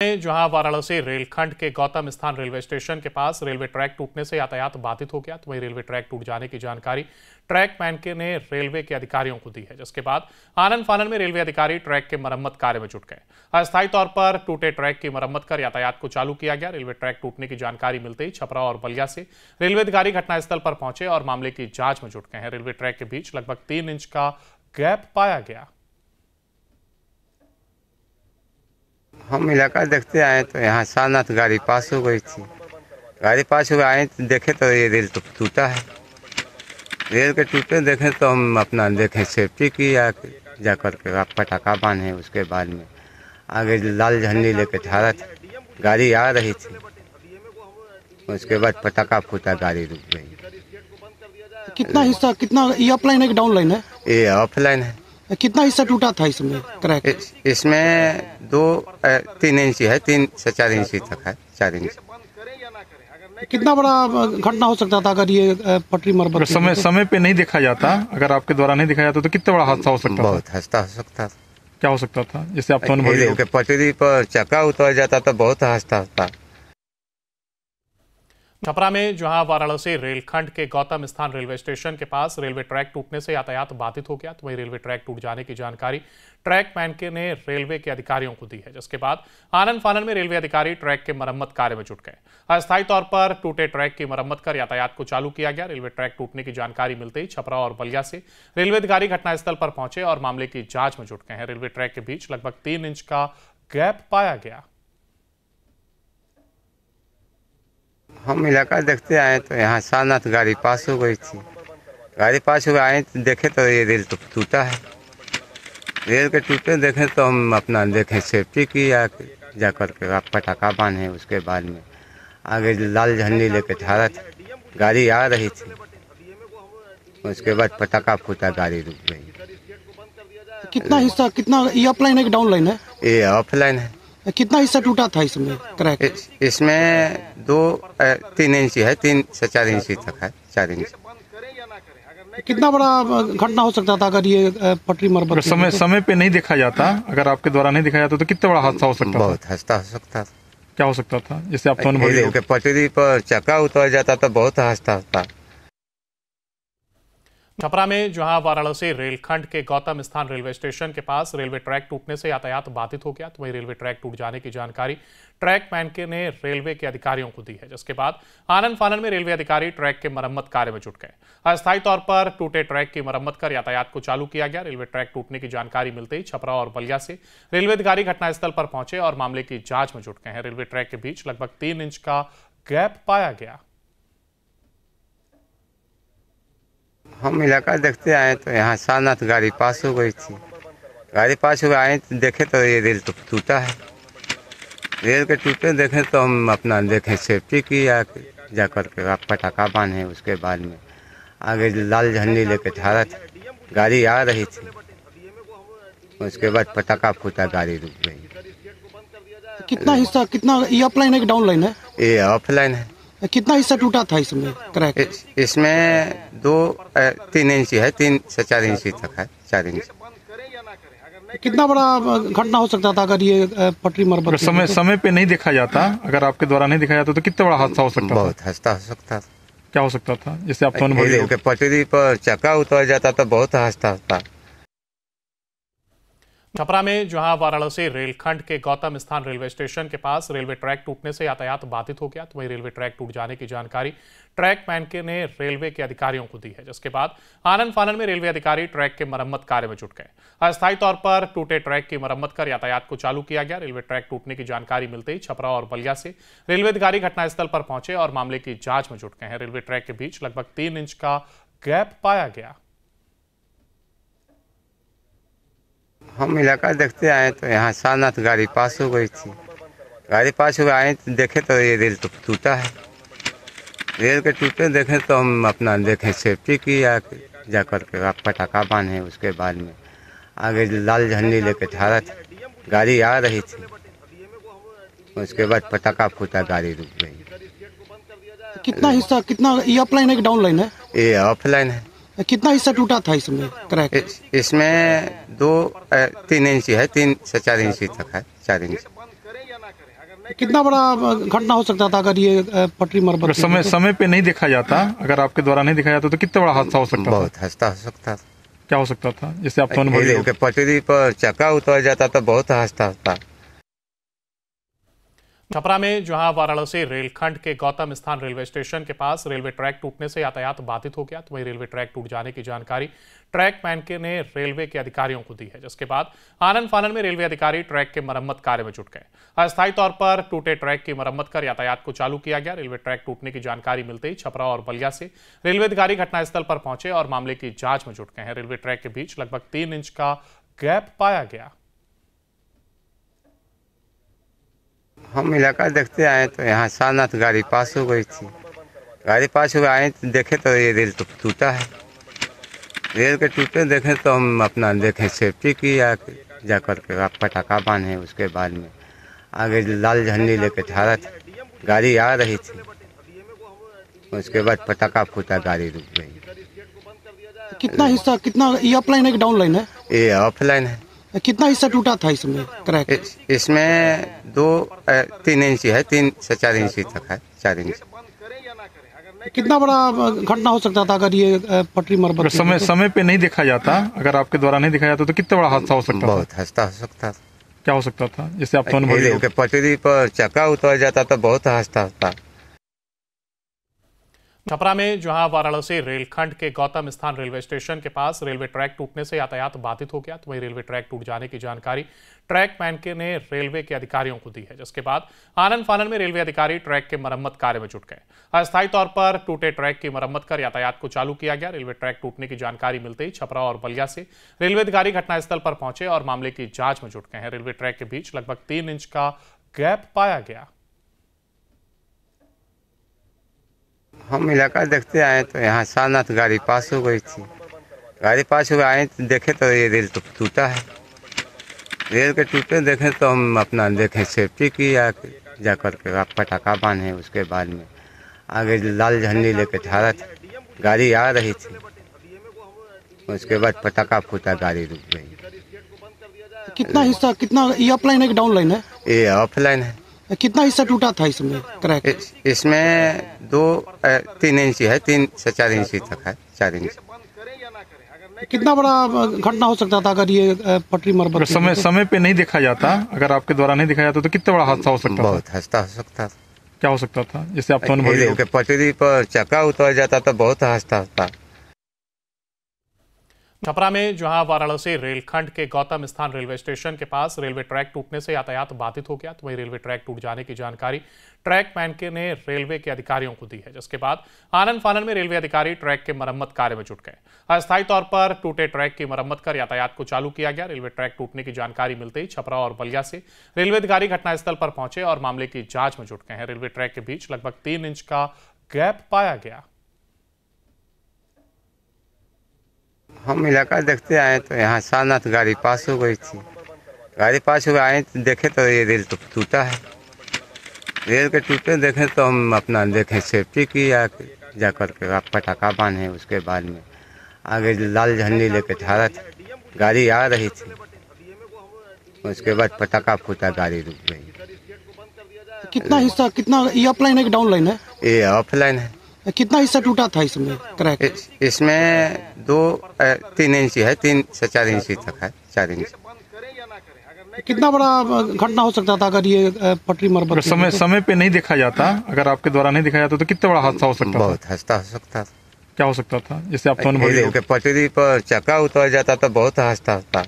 जहां वाराणसी रेलखंड के गौतम स्थान रेलवे स्टेशन के पास रेलवे ट्रैक टूटने से यातायात बाधित हो गया, तो वहीं रेलवे ट्रैक टूट जाने की जानकारी ट्रैक मैन ने रेलवे के अधिकारियों को दी है, जिसके बाद आनन फानन में रेलवे अधिकारी ट्रैक के मरम्मत कार्य में जुट गए। अस्थायी तौर पर टूटे ट्रैक की मरम्मत कर यातायात को चालू किया गया। रेलवे ट्रैक टूटने की जानकारी मिलते ही छपरा और बलिया से रेलवे अधिकारी घटनास्थल पर पहुंचे और मामले की जांच में जुट गए हैं। रेलवे ट्रैक के बीच लगभग 3 इंच का गैप पाया गया। हम इलाका देखते आए तो यहाँ सारनाथ गाड़ी पास हो गई थी। गाड़ी पास हो आए तो देखे तो ये रेल तो टूटा है। रेल के टूटे देखे तो हम अपना देखें सेफ्टी की जा करके पटाखा बांधे। उसके बाद में आगे लाल झंडी लेके ठहरा था, गाड़ी आ रही थी। उसके बाद पटाखा फूटा, गाड़ी रुक गई। कितना हिस्सा, कितना ये अपलाइन है कि डाउन लाइन है? ये ऑफलाइन है। कितना हिस्सा टूटा था इसमें क्रैक? इसमें 2-3 इंच है, 3 से 4 इंच तक है। 4 इंच। कितना बड़ा घटना हो सकता था अगर ये पटरी मरम्मत समय पे नहीं देखा जाता? अगर आपके द्वारा नहीं देखा जाता तो कितना बड़ा हादसा हो सकता? बहुत हादसा हो सकता था। क्या हो सकता था? जैसे आप तो पटरी पर चक्का उतर जाता तो बहुत हादसा होता। छपरा में जहां वाराणसी रेलखंड के गौतम स्थान रेलवे स्टेशन के पास रेलवे ट्रैक टूटने से यातायात बाधित हो गया, तो वहीं रेलवे ट्रैक टूट जाने की जानकारी ट्रैक मैन ने रेलवे के अधिकारियों को दी है, जिसके बाद आनन फानन में रेलवे अधिकारी ट्रैक के मरम्मत कार्य में जुट गए। अस्थायी तौर पर टूटे ट्रैक की मरम्मत कर यातायात को चालू किया गया। रेलवे ट्रैक टूटने की जानकारी मिलते ही छपरा और बलिया से रेलवे अधिकारी घटनास्थल पर पहुंचे और मामले की जांच में जुट गए हैं। रेलवे ट्रैक के बीच लगभग 3 इंच का गैप पाया गया। हम इलाका देखते आए तो यहाँ सारनाथ गाड़ी पास हो गई थी। गाड़ी पास हो आए तो देखे तो ये रेल तो टूटा है। रेल के टूटे देखे तो हम अपना देखें सेफ्टी की जा करके पटाखा बांधे। उसके बाद में आगे लाल झंडी लेके ठहरा था, गाड़ी आ रही थी। उसके बाद पटाखा फूटा, गाड़ी रुक गई। कितना हिस्सा, कितना ये अपलाइन है कि डाउन लाइन है? ये ऑफलाइन है। कितना हिस्सा टूटा था इसमें क्रैक? इसमें 2-3 इंच है, 3 से 4 इंच तक है। 4 इंच। कितना बड़ा घटना हो सकता था अगर ये पटरी मरम्मत समय पे नहीं देखा जाता? अगर आपके द्वारा नहीं देखा जाता तो कितना बड़ा हादसा हो सकता? बहुत हादसा हो सकता था। क्या हो सकता था? जैसे आप तो पटरी पर चक्का उतर जाता तो बहुत हादसा होता। छपरा में जहां वाराणसी रेलखंड के गौतम स्थान रेलवे स्टेशन के पास रेलवे ट्रैक टूटने से यातायात बाधित हो गया, तो वहीं रेलवे ट्रैक टूट जाने की जानकारी ट्रैक मैन ने रेलवे के अधिकारियों को दी है, जिसके बाद आनन फानन में रेलवे अधिकारी ट्रैक के मरम्मत कार्य में जुट गए। अस्थायी तौर पर टूटे ट्रैक की मरम्मत कर यातायात को चालू किया गया। रेलवे ट्रैक टूटने की जानकारी मिलते ही छपरा और बलिया से रेलवे अधिकारी घटनास्थल पर पहुंचे और मामले की जांच में जुट गए हैं। रेलवे ट्रैक के बीच लगभग 3 इंच का गैप पाया गया। हम इलाका देखते आए तो यहाँ सारनाथ गाड़ी पास हो गई थी। गाड़ी पास हो आए तो देखे तो ये रेल तो टूटा है। रेल के टूटे देखे तो हम अपना देखें सेफ्टी की जा करके पटाखा बांधे। उसके बाद में आगे लाल झंडी लेके ठहरा था, गाड़ी आ रही थी। उसके बाद पटाखा फूटा, गाड़ी रुक गई। कितना हिस्सा, कितना ये अपलाइन है कि डाउन लाइन है? ये ऑफलाइन है। कितना हिस्सा टूटा था इसमें क्रैक? इसमें 2-3 इंच है, 3 से 4 इंच तक है। 4 इंच। कितना बड़ा घटना हो सकता था अगर ये पटरी मरम्मत समय पे नहीं देखा जाता? अगर आपके द्वारा नहीं देखा जाता तो कितना बड़ा हादसा हो सकता? बहुत हादसा हो सकता। क्या हो सकता था? जैसे आप तो पटरी पर चक्का उतर जाता तो बहुत हादसा होता। छपरा में जहां वाराणसी रेलखंड के गौतम स्थान रेलवे स्टेशन के पास रेलवे ट्रैक टूटने से यातायात बाधित हो गया, तो वहीं रेलवे ट्रैक टूट जाने की जानकारी ट्रैक मैन ने रेलवे के अधिकारियों को दी है, जिसके बाद आनन फानन में रेलवे अधिकारी ट्रैक के मरम्मत कार्य में जुट गए। अस्थायी तौर पर टूटे ट्रैक की मरम्मत कर यातायात को चालू किया गया। रेलवे ट्रैक टूटने की जानकारी मिलते ही छपरा और बलिया से रेलवे अधिकारी घटनास्थल पर पहुंचे और मामले की जांच में जुट गए हैं। रेलवे ट्रैक के बीच लगभग 3 इंच का गैप पाया गया। हम इलाका देखते आए तो यहाँ सारनाथ गाड़ी पास हो गई थी। गाड़ी पास हो आए तो देखे तो ये रेल तो टूटा है। रेल के टूटे देखे तो हम अपना देखें सेफ्टी की जा करके पटाखा बांधे। उसके बाद में आगे लाल झंडी लेके ठहरा था, गाड़ी आ रही थी। उसके बाद पटाखा फूटा, गाड़ी रुक गई। कितना हिस्सा, कितना ये अपलाइन है कि डाउन लाइन है? ये ऑफलाइन है। कितना हिस्सा टूटा था इसमें क्रैक? इसमें 2-3 इंच है, 3 से 4 इंच तक है। 4 इंच। कितना बड़ा घटना हो सकता था अगर ये पटरी मरम्मत अगर समय पे नहीं देखा जाता, अगर आपके द्वारा नहीं दिखाया जाता तो कितना बड़ा हादसा हो सकता था? बहुत हादसा हो सकता था। क्या हो सकता था? जैसे आप तो अनुभवी रेल के पटरी पर चक्का उतर जाता तो बहुत हादसा होता। छपरा में जहां वाराणसी रेलखंड के गौतम स्थान रेलवे स्टेशन के पास रेलवे ट्रैक टूटने से यातायात बाधित हो गया, तो वहीं रेलवे ट्रैक टूट जाने की जानकारी ट्रैक मैन ने रेलवे के अधिकारियों को दी है, जिसके बाद आनन फानन में रेलवे अधिकारी ट्रैक के मरम्मत कार्य में जुट गए। अस्थायी तौर पर टूटे ट्रैक की मरम्मत कर यातायात को चालू किया गया। रेलवे ट्रैक टूटने की जानकारी मिलते ही छपरा और बलिया से रेलवे अधिकारी घटनास्थल पर पहुंचे और मामले की जांच में जुट गए हैं। रेलवे ट्रैक के बीच लगभग 3 इंच का गैप पाया गया। हम इलाका देखते आए तो यहाँ सारनाथ गाड़ी पास हो गई थी। गाड़ी पास हो आए तो देखे तो ये रेल तो टूटा है। रेल के टूटे देखे तो हम अपना देखें सेफ्टी की जा करके आप पटाखा बांधे। उसके बाद में आगे लाल झंडी लेके ठहरा था, गाड़ी आ रही थी। उसके बाद पटाखा फूटा, गाड़ी रुक गई। कितना हिस्सा, कितना ये अपलाइन है कि डाउन लाइन है? ये ऑफलाइन है। कितना हिस्सा टूटा था इसमें क्रैक? इसमें 2-3 इंच है, 3 से 4 इंच तक है, 4 इंच। कितना बड़ा घटना हो सकता था अगर ये पटरी मरम्मत समय पे नहीं देखा जाता, अगर आपके द्वारा नहीं दिखाया जाता तो कितना बड़ा हादसा हो सकता था? बहुत हादसा हो सकता था। क्या हो सकता था? जैसे आप तो अनुभवी रेल के पटरी पर चक्का उतर जाता तो बहुत हादसा होता। छपरा में जहां वाराणसी रेलखंड के गौतम स्थान रेलवे स्टेशन के पास रेलवे ट्रैक टूटने से यातायात बाधित हो गया, तो वहीं रेलवे ट्रैक टूट जाने की जानकारी ट्रैक मैन ने रेलवे के अधिकारियों को दी है, जिसके बाद आनन फानन में रेलवे अधिकारी ट्रैक के मरम्मत कार्य में जुट गए। अस्थायी तौर पर टूटे ट्रैक की मरम्मत कर यातायात को चालू किया गया। रेलवे ट्रैक टूटने की जानकारी मिलते ही छपरा और बलिया से रेलवे अधिकारी घटनास्थल पर पहुंचे और मामले की जांच में जुट गए हैं। रेलवे ट्रैक के बीच लगभग 3 इंच का गैप पाया गया। हम इलाका देखते आए तो यहाँ सारनाथ गाड़ी पास हो गई थी। गाड़ी पास हो आए तो देखे तो ये रेल तो टूटा है। रेल के टूटे देखे तो हम अपना देखें सेफ्टी की जा करके आप पटाखा बांधे। उसके बाद में आगे लाल झंडी लेके ठहरा था, गाड़ी आ रही थी। उसके बाद पटाखा फूटा, गाड़ी रुक गई। कितना हिस्सा, कितना ये अपलाइन है कि डाउन लाइन है? ये ऑफलाइन है। कितना हिस्सा टूटा था इसमें क्रैक? इसमें 2-3 इंच है, 3 से 4 इंच तक है, 4 इंच। कितना बड़ा घटना हो सकता था अगर ये पटरी मरम्मत समय पे नहीं देखा जाता, अगर आपके द्वारा नहीं दिखाया जाता तो कितना बड़ा हादसा हो सकता था? बहुत हादसा हो सकता था। क्या हो सकता था? जैसे आप तो अनुभवी रेल के पटरी पर चक्का उतर जाता तो बहुत हादसा होता। छपरा में जहां वाराणसी रेलखंड के गौतम स्थान रेलवे स्टेशन के पास रेलवे ट्रैक टूटने से यातायात बाधित हो गया, तो वहीं रेलवे ट्रैक टूट जाने की जानकारी ट्रैक मैन ने रेलवे के अधिकारियों को दी है, जिसके बाद आनन फानन में रेलवे अधिकारी ट्रैक के मरम्मत कार्य में जुट गए। अस्थायी तौर पर टूटे ट्रैक की मरम्मत कर यातायात को चालू किया गया। रेलवे ट्रैक टूटने की जानकारी मिलते ही छपरा और बलिया से रेलवे अधिकारी घटनास्थल पर पहुंचे और मामले की जांच में जुट गए हैं। रेलवे ट्रैक के बीच लगभग 3 इंच का गैप पाया गया। हम इलाका देखते आए तो यहाँ सारनाथ गाड़ी पास हो गई थी। गाड़ी पास हो आए तो देखे तो ये रेल तो टूटा है। रेल के टूटे देखे तो हम अपना देखें सेफ्टी की जा करके आप पटाखा बांधे। उसके बाद में आगे लाल झंडी लेके ठहरा था, गाड़ी आ रही थी। उसके बाद पटाखा फूटा, गाड़ी रुक गई। कितना हिस्सा, कितना ये अपलाइन है कि डाउन लाइन है? ये ऑफलाइन है। कितना हिस्सा टूटा था इसमें क्रैक? इसमें 2-3 इंच है, 3 से 4 इंच तक है, 4 इंच। कितना बड़ा घटना हो सकता था अगर ये पटरी मरम्मत समय पे नहीं देखा जाता, अगर आपके द्वारा नहीं दिखाया जाता तो कितना बड़ा हादसा हो सकता था? बहुत हादसा हो सकता था। क्या हो सकता था? जैसे आप तो अनुभवी रेल के पटरी पर चक्का उतर जाता तो बहुत हादसा होता।